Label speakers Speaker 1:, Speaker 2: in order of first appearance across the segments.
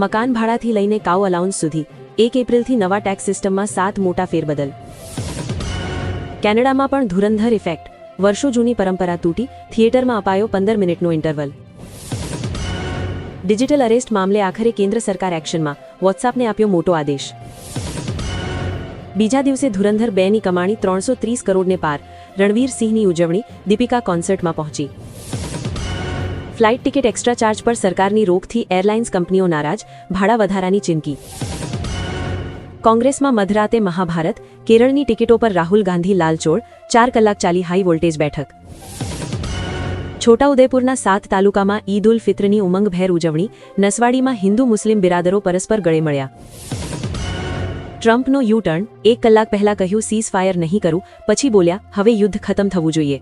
Speaker 1: મકાન ભાડાથી લઈને કાઉ અલાઉન્સ સુધી 1 એપ્રિલથી નવા ટેક્સ સિસ્ટમમાં 7 મોટા ફેરબદલ. કેનેડામાં પણ ધુરંધર ઇફેક્ટ. વર્ષો જૂની પરંપરા તૂટી, થિયેટરમાં અપાયો 15 મિનિટનો ઇન્ટરવલ. ડિજિટલ અરેસ્ટ મામલે આખરે કેન્દ્ર સરકાર એક્શનમાં, વોટ્સએપને આપ્યો મોટો આદેશ. બીજા દિવસે ધુરંધર 2ની કમાણી 330 કરોડને પાર. રણવીર સિંહની ઉજવણી, દીપિકા કોન્સર્ટમાં પહોંચી. ફ્લાઇટ ટિકિટ એક્સ્ટ્રા ચાર્જ પર સરકારની રોકથી એરલાઇન્સ કંપનીઓ નારાજ, ભાડા વધારાની ચીમકી. કોંગ્રેસમાં મધરાતે મહાભારત, કેરળની ટિકિટો પર રાહુલ ગાંધી લાલચોળ, 4 કલાક ચાલી હાઈ વોલ્ટેજ બેઠક. છોટાઉદેપુરના 7 તાલુકામાં ઈદ ઉલ ફિત્રની ઉમંગભેર ઉજવણી, નસવાડીમાં હિન્દુ મુસ્લિમ બિરાદરો પરસ્પર ગળે મળ્યા. ટ્રમ્પનો યુ ટર્ન, 1 કલાક પહેલા કહ્યું સીઝ ફાયર નહીં કરું, પછી બોલ્યા હવે યુદ્ધ ખતમ થવું જોઈએ.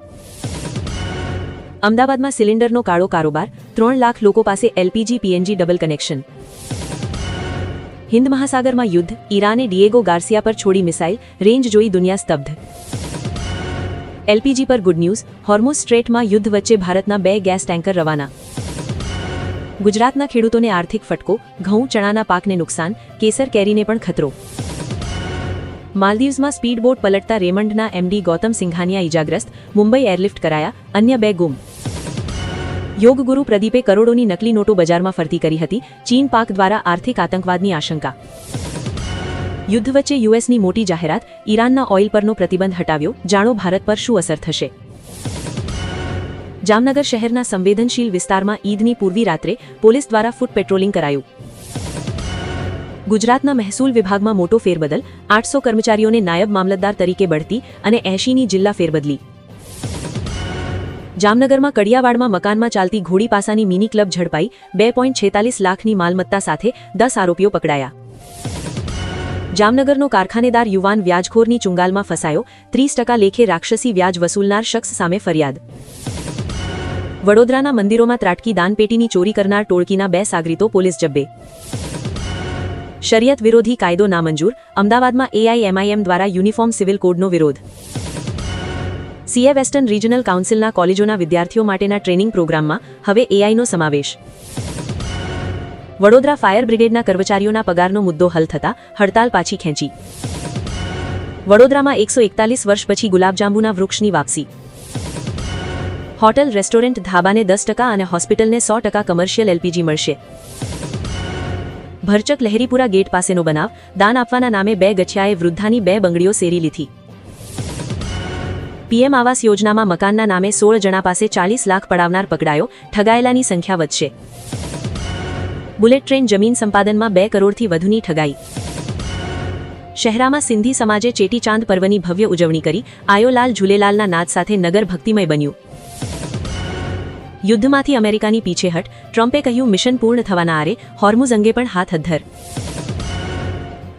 Speaker 1: અમદાવાદમાં સિલિન્ડરનો કાળો કારોબાર, 3 લાખ લોકો પાસે LPG PNG double connection. Hind મહાસાગરમાં યુદ્ધ, ઈરાને ડિએગો ગાર્સિયા પર છોડી મિસાઇલ, રેન્જ જોઈ દુનિયા સ્તબ્ધ. એલપીજી પર ગુડ ન્યૂઝ, હોર્મુઝ સ્ટ્રેટમાં યુદ્ધ વચ્ચે ભારતના 2 ગેસ ટેન્કર રવાના. ગુજરાતના ખેડૂતોને આર્થિક ફટકો, ઘઉં ચણાના પાકને નુકસાન, કેસર કેરીને પણ ખતરો. માલદીવ્સમાં સ્પીડ બોટ પલટતા રેમંડના એમડી ગૌતમ સિંઘાનિયા ઇજાગ્રસ્ત, મુંબઈ એરલિફ્ટ કરાયા, અન્ય 2 ગુમ. યોગ ગુરુ પ્રદીપે કરોડોની નકલી નોટો બજારમાં ફરતી કરી હતી, ચીન પાક દ્વારા આર્થિક આતંકવાદની આશંકા. યુદ્ધ વચ્ચે યુએસની મોટી જાહેરાત, ઈરાનના ઓઇલ પરનો પ્રતિબંધ હટાવ્યો, જાણો ભારત પર શું અસર થશે. જામનગર શહેરના સંવેદનશીલ વિસ્તારમાં ઈદની પૂર્વી રાત્રે પોલીસ દ્વારા ફૂટ પેટ્રોલિંગ કરાયું. ગુજરાતના મહેસૂલ વિભાગમાં મોટો ફેરબદલ, 800 કર્મચારીઓને નાયબ મામલતદાર તરીકે બઢતી અને 80ની જિલ્લા ફેરબદલી. જામનગરમાં કડિયાવાડમાં મકાનમાં ચાલતી ઘોડી પાસાની મિની ક્લબ ઝડપાઈ, 2.46 લાખની માલમત્તા સાથે 10 આરોપીઓ પકડાયા. જામનગરનો કારખાનેદાર યુવાન વ્યાજખોરની ચુંગાલમાં ફસાયો, 30% લેખે રાક્ષસી વ્યાજ વસૂલનાર શખ્સ સામે ફરિયાદ. વડોદરાના મંદિરોમાં ત્રાટકી દાનપેટીની ચોરી કરનાર ટોળકીના 2 સાગરીતો પોલીસ જબ્બે. શરિયત વિરોધી કાયદો નામંજૂર, અમદાવાદમાં એઆઈએમઆઈએમ દ્વારા યુનિફોર્મ સિવિલ કોડનો વિરોધ. સીએ વેસ્ટર્ન રિજનલ કાઉન્સિલના કોલેજોના વિદ્યાર્થીઓ માટેના ટ્રેનિંગ પ્રોગ્રામમાં હવે એઆઈનો સમાવેશ. વડોદરા ફાયર બ્રિગેડના કર્મચારીઓના પગારનો મુદ્દો હલ થતા હડતાલ પાછી ખેંચી. વડોદરામાં 141 વર્ષ પછી ગુલાબજાંબુના વૃક્ષની વાપસી. હોટેલ રેસ્ટોરન્ટ ધાબાને 10% અને હોસ્પિટલને 100% કમર્શિયલ એલપીજી મળશે. ભરચક લહેરીપુરા ગેટ પાસેનો બનાવ, દાન આપવાના નામે 2 ગઠિયાએ વૃદ્ધાની 2 બંગડીઓ સેરી લીધી. પીએમ આવાસ યોજનામાં મકાનના નામે 16 જણા પાસે 40 લાખ પડાવનાર પકડાયો, ઠગાયેલાની સંખ્યા વધશે. બુલેટ ટ્રેન જમીન સંપાદનમાં 2 કરોડથી વધુની ઠગાઈ. શહેરામાં સિંધી સમાજે ચેટીચાંદ પર્વની ભવ્ય ઉજવણી કરી, આયોલાલ ઝૂલેલાલના નાદ સાથે નગર ભક્તિમય બન્યું. યુદ્ધમાંથી અમેરિકાની પીછેહટ, ટ્રમ્પે કહ્યું મિશન પૂર્ણ થવાના આરે, હોર્મુઝ અંગે પણ હાથ અદ્ધર.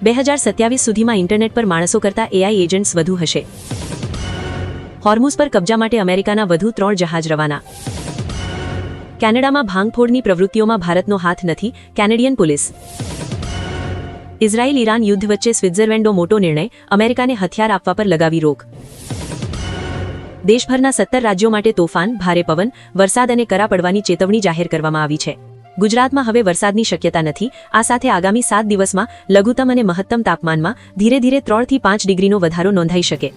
Speaker 1: 2027 સુધીમાં ઇન્ટરનેટ પર માણસો કરતા એઆઈ એજન્ટ્સ વધુ હશે. હોર્મુઝ પર કબજા માટે અમેરિકાના વધુ 3 જહાજ રવાના. કેનેડામાં ભાંગફોડની પ્રવૃત્તિઓમાં ભારતનો હાથ નથી, કેનેડિયન પોલીસ. ઇઝરાયલ ઈરાન યુદ્ધ વચ્ચે સ્વિટ્ઝરલેન્ડનો મોટો નિર્ણય, અમેરિકાને હથિયાર આપવા પર લગાવી રોક. દેશભરના 17 રાજ્યો માટે તોફાન, ભારે પવન, વરસાદ અને કરા પડવાની ચેતવણી જાહેર કરવામાં આવી છે. ગુજરાતમાં હવે વરસાદની શક્યતા નથી. આ સાથે આગામી 7 દિવસમાં લઘુત્તમ અને મહત્તમ તાપમાનમાં ધીરે ધીરે 3 થી 5 ડિગ્રીનો વધારો નોંધાઈ શકે.